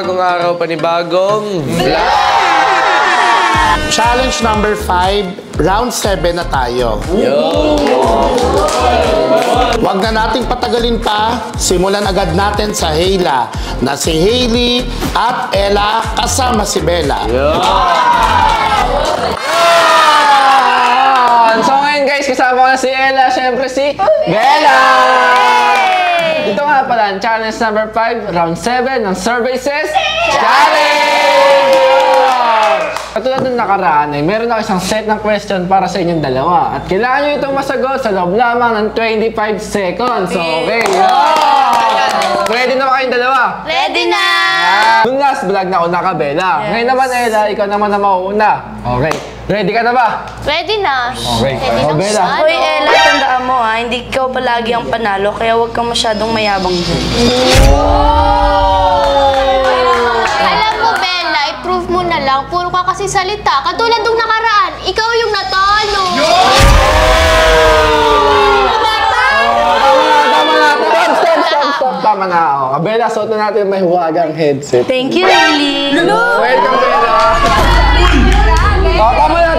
panibagong araw, panibagong vlog! Challenge number 5, round 7 na tayo. Huwag na nating patagalin pa, simulan agad natin sa Heyla na si Hailey at Ella kasama si Bella. So ngayon guys, kasama ko na si Ella, syempre si Bella! Ito nga pala, challenge number 5, round 7 ng Services Challenge! Katulad ng nakaraan ay meron ako isang set ng question para sa inyong dalawa. At kailangan nyo itong masagot sa loob lamang ng 25 seconds. Okay, ready na ba kayong dalawa? Ready na! Nung last vlog na una ka, Bella. Ngayon naman, Ella, ikaw naman na mauuna. Okay, ready ka na ba? Ready na. Okay, Ready na Bella. Hoy, Ella, tandaan mo ha, hindi ikaw palagi ang panalo, kaya huwag kang masyadong mayabang dyan. Alam mo, Bella, i-prove mo na lang. Puro ka kasi salita. Katulad nung nakaraan, ikaw yung natalo. Stop. Tama na ako. Bella, suot na natin may huwagang headset. Thank you, Hailey! Welcome, Bella!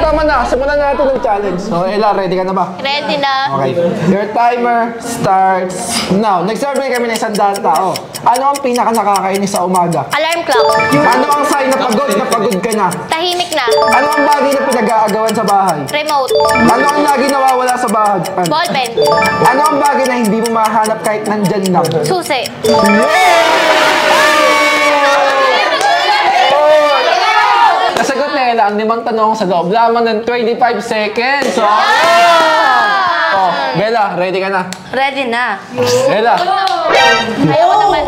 Tama na. Simulan na natin yung challenge. So, Ella, ready ka na ba? Ready na. Okay. Your timer starts now. Nag-survey kami ng 100 tao. Ano ang pinaka nakakainis sa umaga? Alarm clock. Ano ang sign na pagod ka na? Tahimik na. Ano ang bagay na pinag-aagawan sa bahay? Remote. Ano ang lagi nawawala sa bahay? Ballpen. Ano ang bagay na hindi mo mahanap kahit nandyan lang? Susi. Nasagot na Ella ang 5 tanong sa loob lamang ng 25 seconds. Bella, ready ka na? Ready na. Ella. Ayoko naman.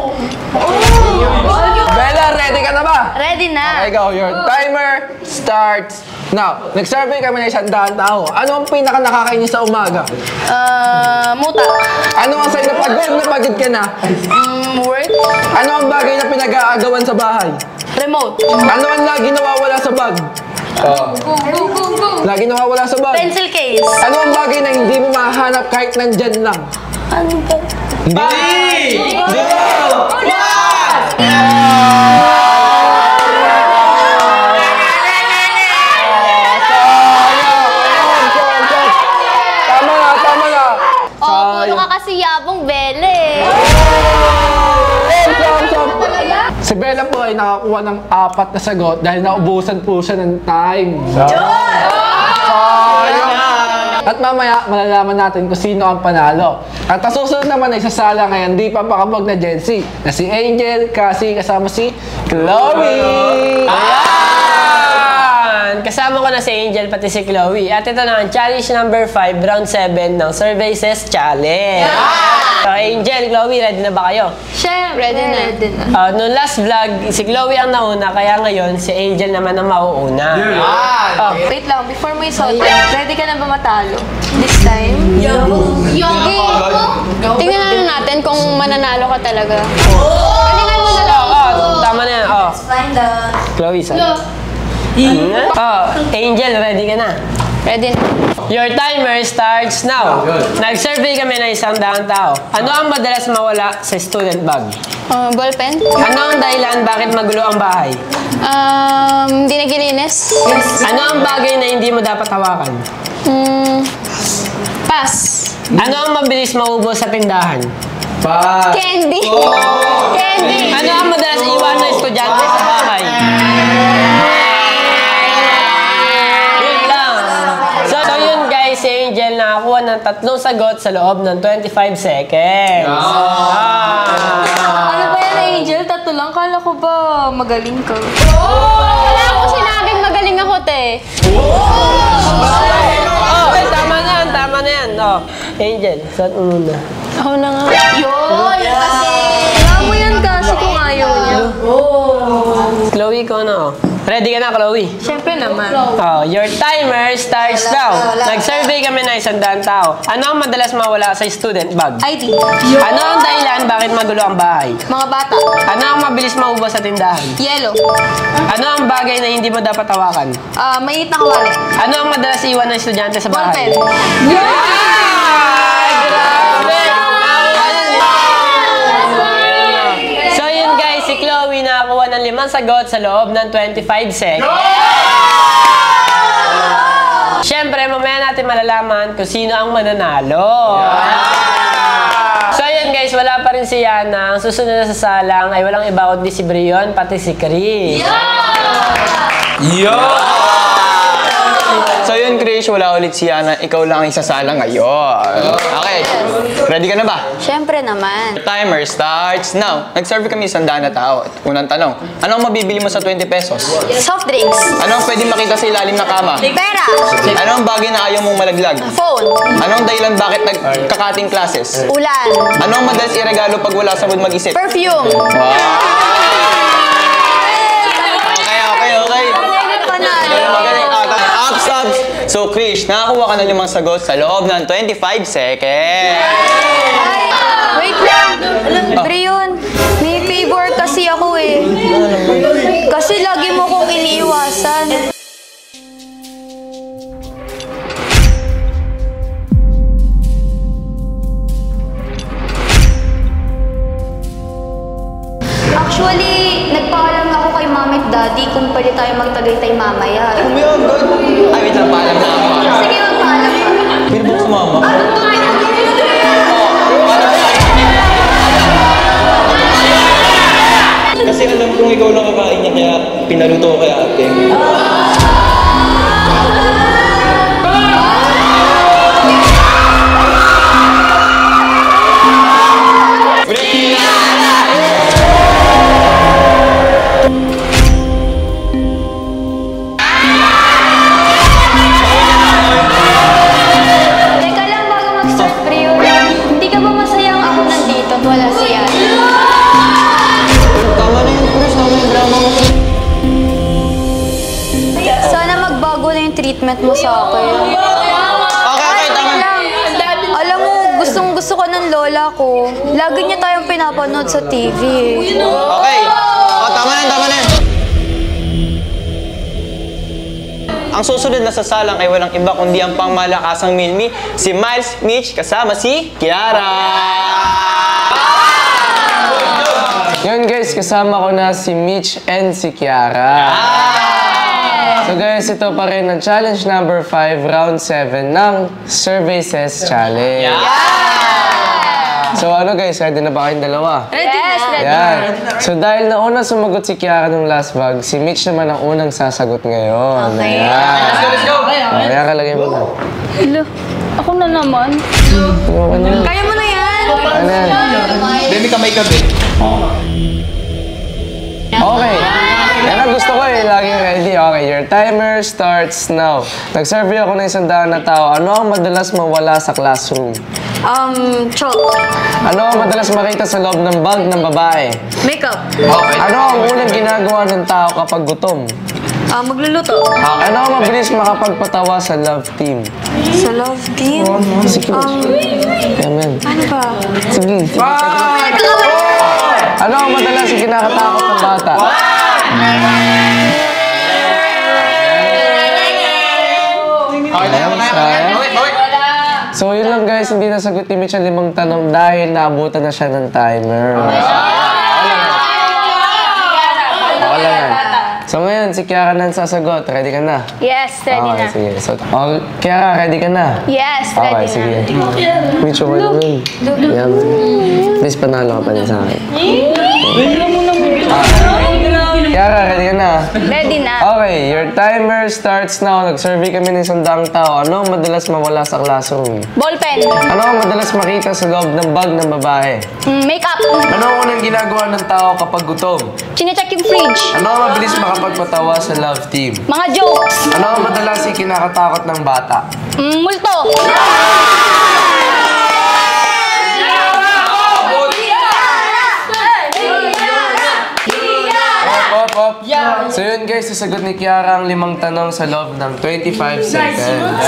Bella, ready ka na ba? Ready na. Okay, go. Your timer starts now. Nag-survey kami ng 100 tao. Ano ang pinaka nakakainis sa umaga? Muta. Ano ang sign na pagod ka na? Work. Ano ang bagay na pinag-aagawan sa bahay? Remote. Ano ang lagi nawawala sa bag? Lagi nawawala sa bag. Pencil case. Ano ang bagay na hindi mo mahanap kahit nandyan lang? Ano ba? Tama na. Puro ka kasi yabong, Bella eh. Si Bella po ay nakakuha ng 4 na sagot dahil naubusan po siya ng time. At mamaya, malalaman natin kung sino ang panalo. At ang susunod naman ay sasala ngayon, di pa pakabog na Gen Z, na si Angel, kasi kasama si Chloe! Ayan! Kasama ko na si Angel, pati si Chloe. At ito na ang challenge number 5, round 7 ng Services Challenge. So, Angel, Chloe, ready na ba kayo? Siyempre, ready na. Noong last vlog, si Chloe ang nauna, kaya ngayon si Angel naman ang mauuna. Wait lang, before mo isuot, ready ka na ba matalo? This time? Yogi! Tingnan na natin kung mananalo ka talaga. Tingnan mo na lang. Tama na yan. Chloe, saan? Angel, ready ka na? Ready na. Your timer starts now. Nag-survey kami ng 100 tao. Ano ang madalas mawala sa student bag? Ballpen? Ano ang dahilan bakit magulo ang bahay? Hindi nagilinis? Ano ang bagay na hindi mo dapat hawakan? Pass. Ano ang mabilis maubos sa tindahan? Candy! Candy! Ano ang madalas iwan ng estudyante sa bahay? Yun lang. So yun guys, si Angel nakakuha ng 3 sagot sa loob ng 25 seconds. Ano ba yan, Angel? 3 lang? Kala ko ba magaling ka? Wala akong sinabing magaling ako, te. Tama na yan. Angel, saan mo muna? Ako na nga. Wala mo yan kasi kung ayaw niya. Chloe, ikaw na Ready ka na, Chloe? Siyempre naman. Your timer starts now. Nag-survey kami na 100 tao. Ano ang madalas mawala sa student bag? ID. Ano ang dahilan bakit magulo ang bahay? Mga bata. Ano ang mabilis maubos sa tindahan? Yellow. Ano ang bagay na hindi mo dapat hawakan? Mainit na kawali. Ano ang madalas iwan ng estudyante sa bahay? Ballpen. Grabe! So yun guys, si Chloe nakakuha ng sagot sa loob ng 25 seconds. Siyempre, mamaya natin malalaman kung sino ang mananalo. So yun guys, wala pa rin si Yana. Ang susunod na sasalang ay walang iba kundi si Brion, pati si Chris. So yun, Krish, wala ulit si Yana. Ikaw lang ang isasala ngayon. Okay, ready ka na ba? Siyempre naman. Timer starts now. Nag-serve kami 100 na tao. Unang tanong, anong mabibili mo sa 20 pesos? Soft drinks. Anong pwede makita sa ilalim ng kama? Pera. Anong bagay na ayaw mong malaglag? Phone. Anong dahilan bakit nagkakating classes? Ulan. Anong madalas iregalo pag wala sa mood mag-isip? Perfume. Wow! Okay. Magaling. Abs. So, Krish, nakakuha ka na 5 sagot sa loob ng 25 seconds. Wait lang. Brion, may favor kasi ako eh. Kasi lagi mo kong iniiwasan. Actually, nagpaalam ako kay Mami at Daddy kung pwede tayo magtagaytay mamaya. Ay, wait lang, paalam na ako. Sige, magpaalam ka. Pwede ba sumama? Kasi alam kong ikaw lang kakain niya, kaya pinaluto ko kay ate. Teka lang bago mag-start, Brion. Hindi ka ba masayang ako nandito at wala siya? Tama na yun, Chris. Tama yung drama mo. Sana magbago na yung treatment mo sa akin. Okay, tama. Alam mo, gustong-gusto ko ng lola ko. Lagi niya tayong pinapanood sa TV. Okay. Tama na yun. Ang susunod na sasalang ay walang iba kundi ang pangmalakasang Milmi, si Miles Mitch kasama si Kiara. Yun guys, kasama ko na si Mitch and si Kiara. So guys, ito pa rin ang challenge number 5, round 7 ng Services Challenge. So ano guys, ready na ba kayong dalawa? Yes, ready. Yan. So dahil nauna sumagot si Kiara nung last vlog, si Mitch naman ang unang sasagot ngayon. Okay. Let's go! Kaya kalagay mo na. Hello, ako na naman. Ano na? Kaya mo na yan. Ano yan? Demi kamay kabi. Okay. Yan ang gusto ko eh. Laging ready. Okay, your timer starts now. Nag-survey ako ng 100 na tao. Ano ang madalas mawala sa classroom? Chalk. Ano ang madalas makita sa loob ng bag ng babae? Makeup. Ano ang unang ginagawa ng tao kapag gutom? Magluluto. Ano ang mabilis makapagpatawa sa love team? Sa love team. Sige. Amen. Ano ba? Sige. Ano ang madalas kinakatakot ng bata? So yun lang guys, hindi nasagot ni Mitch ang 5 tanong dahil naabutan na siya ng timer. Okay lang yan. So ngayon, si Kiara na ang sasagot. Ready ka na? Yes, ready Okay, na. sige. So, Kiara, ready ka na? Yes, Okay, ready sige. na. Mitch, okay na nun. Yan. Please, panalo ka pa din sa akin. Kiara, ready ka na? Ready na. Okay, your timer starts now. Nag-survey kami ng 100 tao. Ano ang madalas mawala sa classroom? Ballpen. Ano ang madalas makita sa loob ng bag ng babae? Makeup. Ano ang unang ginagawa ng tao kapag gutom? Chinecheck yung fridge. Ano ang mabilis makapagpatawa sa love team? Mga jokes. Ano ang madalas ikinakatakot ng bata? Multo. Op. So yun guys, sasagot ni Kiara ang 5 tanong sa loob ng 25 seconds.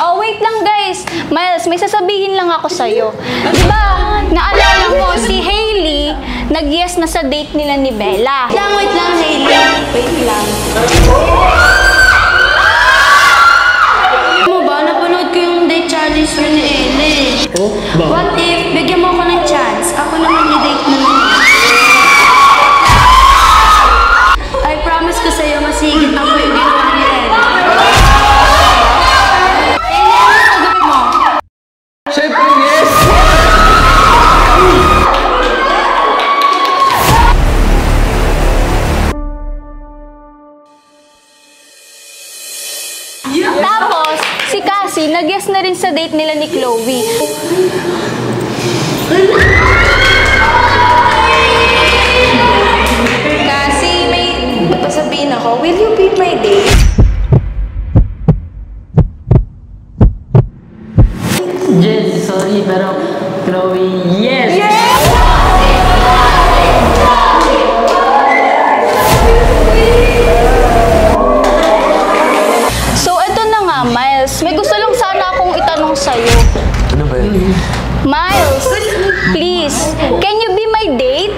Oh, wait lang guys. Miles, may sasabihin lang ako sa'yo. Diba, naalala mo si Hailey, nag-yes na sa date nila ni Bella. Wait lang, Hailey. Wait lang. Mo ba, napanood ko yung date challenge ni Ellie. What if, bigyan mo ako ng chance, ako naman i-date mo naman. na rin sa date nila ni Chloe. Kasi may sasabihin ako, will you be my date? Jess, sorry, pero Chloe, yes! So, eto na nga, Miles. May gusto lang sana akong itanong sa'yo. Ano ba yun? Miles, please, can you be my date?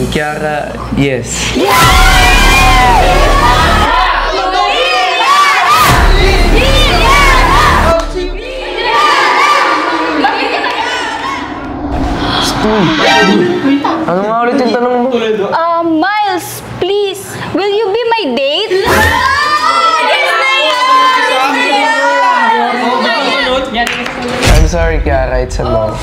Kiara, yes. Ano nga ulit yung tanong mo? Miles, please, will you be my date? I'm sorry, Kiara, it's a no.